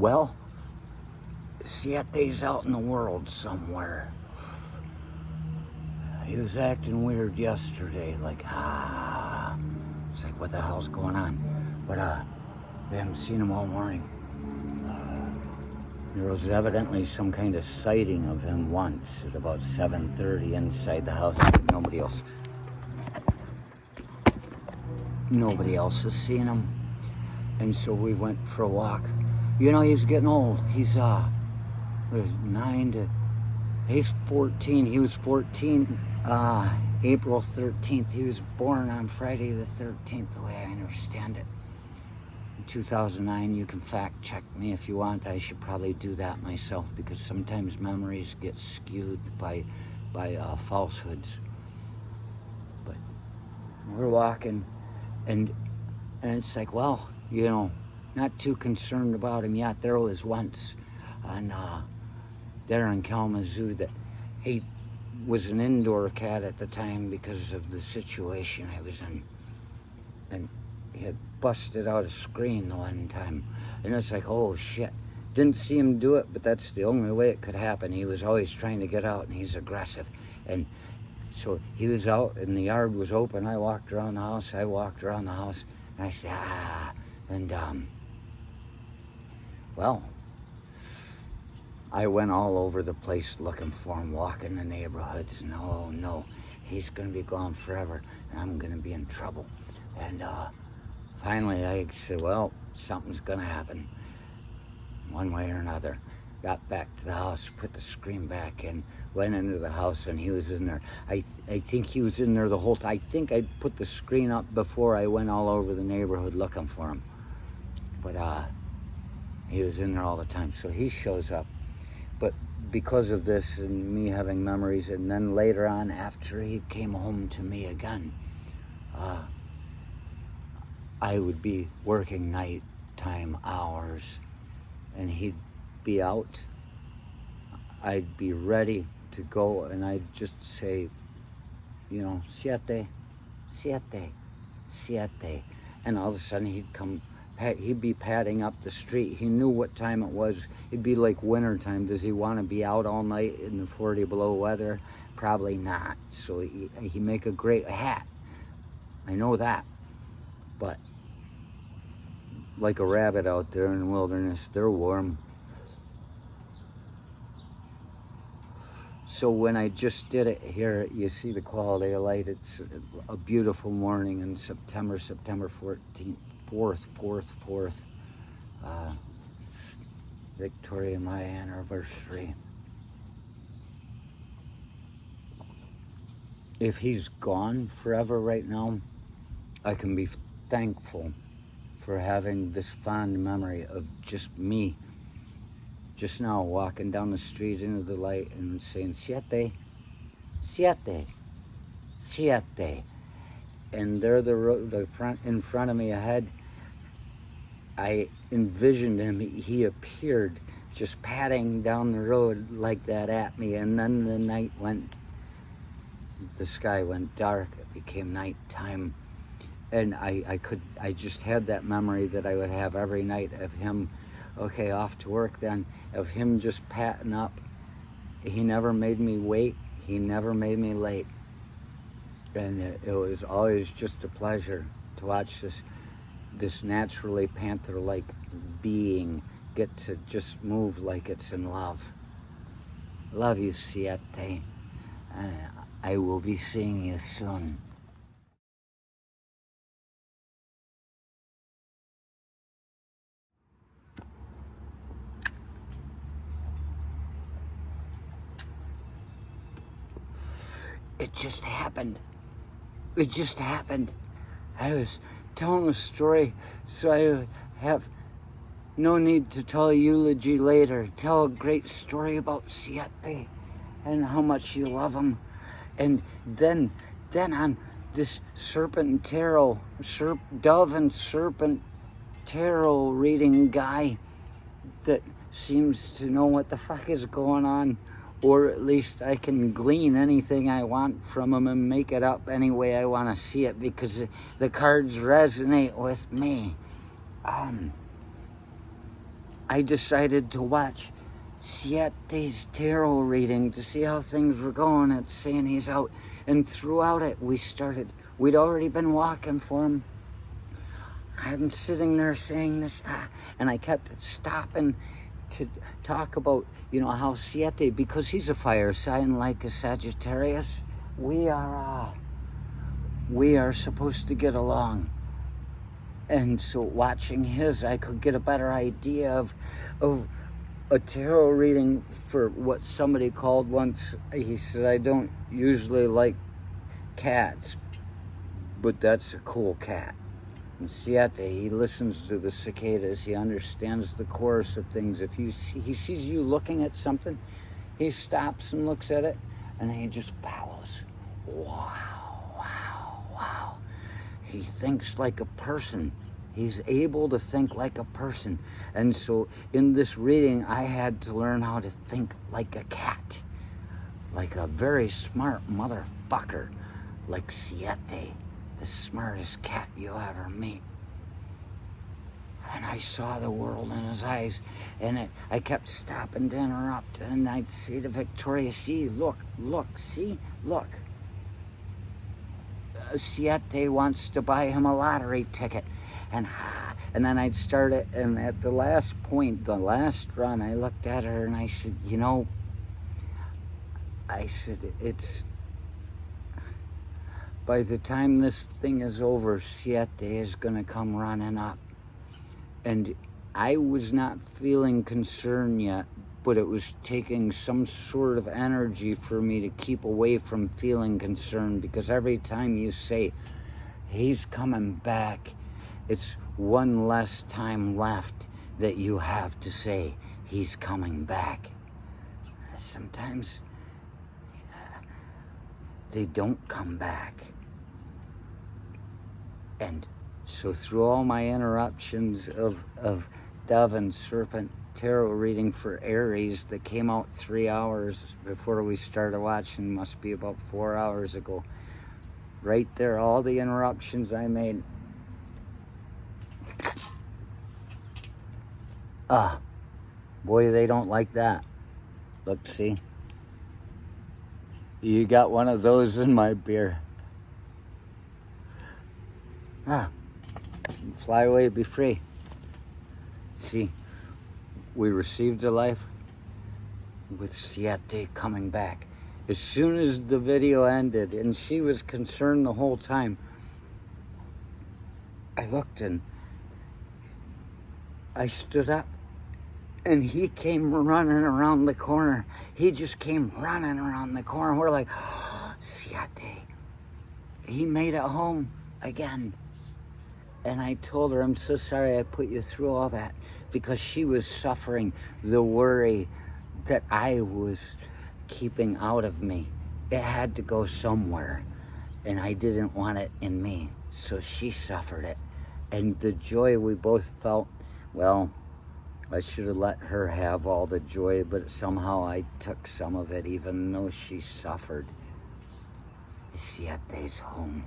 Well, Siete's out in the world somewhere. He was acting weird yesterday, like, it's like, what the hell's going on? But, we haven't seen him all morning. There was evidently some kind of sighting of him once at about 7:30 inside the house, but nobody else has seen him. And so we went for a walk. You know, he's getting old. He's, he's 14. He was 14, April 13th. He was born on Friday the 13th, the way I understand it. In 2009, you can fact check me if you want. I should probably do that myself, because sometimes memories get skewed by falsehoods. But we're walking, and it's like, well, you know, not too concerned about him yet. There was once there in Kalamazoo that he was an indoor cat at the time because of the situation I was in. And he had busted out a screen the one time. And it's like, oh shit. Didn't see him do it, but that's the only way it could happen. He was always trying to get out, and he's aggressive. And so he was out, and the yard was open. I walked around the house, and I said, and well, I went all over the place looking for him, walking the neighborhoods. No, he's going to be gone forever, and I'm going to be in trouble. And finally I said, well, something's going to happen one way or another. Got back to the house, put the screen back in, went into the house, and he was in there. I think he was in there the whole time. I think I put the screen up before I went all over the neighborhood looking for him. But he was in there all the time. So he shows up. But because of this and me having memories, and then later on after he came home to me again, I would be working nighttime hours, and he'd be out. I'd be ready to go, and I'd just say, you know, siete, siete, siete. And all of a sudden he'd be padding up the street. He knew what time it was. It'd be like winter time. Does he want to be out all night in the 40 below weather? Probably not. So he make a great hat. I know that. But like a rabbit out there in the wilderness, they're warm. So when I just did it here, you see the quality of light. It's a beautiful morning in September 4th. Victoria, my anniversary. If he's gone forever right now, I can be thankful for having this fond memory of just me, just now walking down the street into the light and saying, siete, siete, siete. And there in front of me ahead, I envisioned him. He appeared just padding down the road like that at me, and then the sky went dark. It became nighttime, and I just had that memory that I would have every night of him. Okay, off to work then, of him just patting up. He never made me wait. He never made me late, and it was always just a pleasure to watch this naturally panther-like being get to just move like it's in love. Love you, Siete. I will be seeing you soon. It just happened. I was telling a story, so I have no need to tell a eulogy later. Tell a great story about Siete and how much you love him. And then on this dove and serpent tarot reading guy that seems to know what the fuck is going on, or at least I can glean anything I want from him and make it up any way I want to see it, because the cards resonate with me. I decided to watch Siete's tarot reading to see how things were going. It's saying he's out. And throughout it, we'd already been walking for him. I'm sitting there saying this, and I kept stopping to talk about, how Siete, because he's a fire sign like a Sagittarius, we are supposed to get along. And so watching his, I could get a better idea of a tarot reading for what somebody called once. He said, I don't usually like cats, but that's a cool cat. And Siete, he listens to the cicadas. He understands the chorus of things. If he sees you looking at something, he stops and looks at it, and he just follows. Wow, wow, wow. He thinks like a person. He's able to think like a person. And so in this reading, I had to learn how to think like a cat. Like a very smart motherfucker. Like Siete, the smartest cat you'll ever meet. And I saw the world in his eyes, and I kept stopping to interrupt, and I'd say to Victoria, see, look, see, look. Siete wants to buy him a lottery ticket. And then I'd start it, and at the last point, the last run, I looked at her and I said, it's... By the time this thing is over, Siete is going to come running up. And I was not feeling concern yet, but it was taking some sort of energy for me to keep away from feeling concerned, because every time you say, he's coming back, it's one less time left that you have to say, he's coming back. Sometimes they don't come back. And so through all my interruptions of Dove and Serpent tarot reading for Aries that came out 3 hours before we started watching, must be about 4 hours ago. Right there, all the interruptions I made. Boy, they don't like that. Look, see? You got one of those in my beer. Fly away, be free. See, we received a life with Siete coming back. As soon as the video ended, and she was concerned the whole time, I looked and I stood up, and he came running around the corner. He just came running around the corner. We're like, oh, Siete. He made it home again. And I told her, I'm so sorry I put you through all that, because she was suffering the worry that I was keeping out of me. It had to go somewhere, and I didn't want it in me. So she suffered it. And the joy we both felt, well, I should have let her have all the joy, but somehow I took some of it, even though she suffered. Siete's home.